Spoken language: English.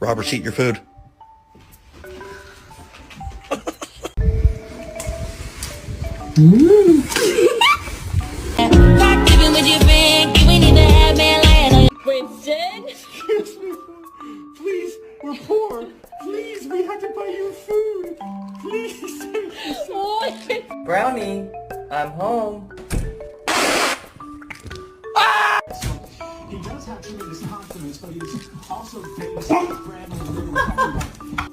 Robert's eat your food. Winston? Excuse me, please, we're poor. Please, we had to buy you food. Please, thank you so much. Brownie, I'm home. He does have tremendous confidence, but he's also famous for brand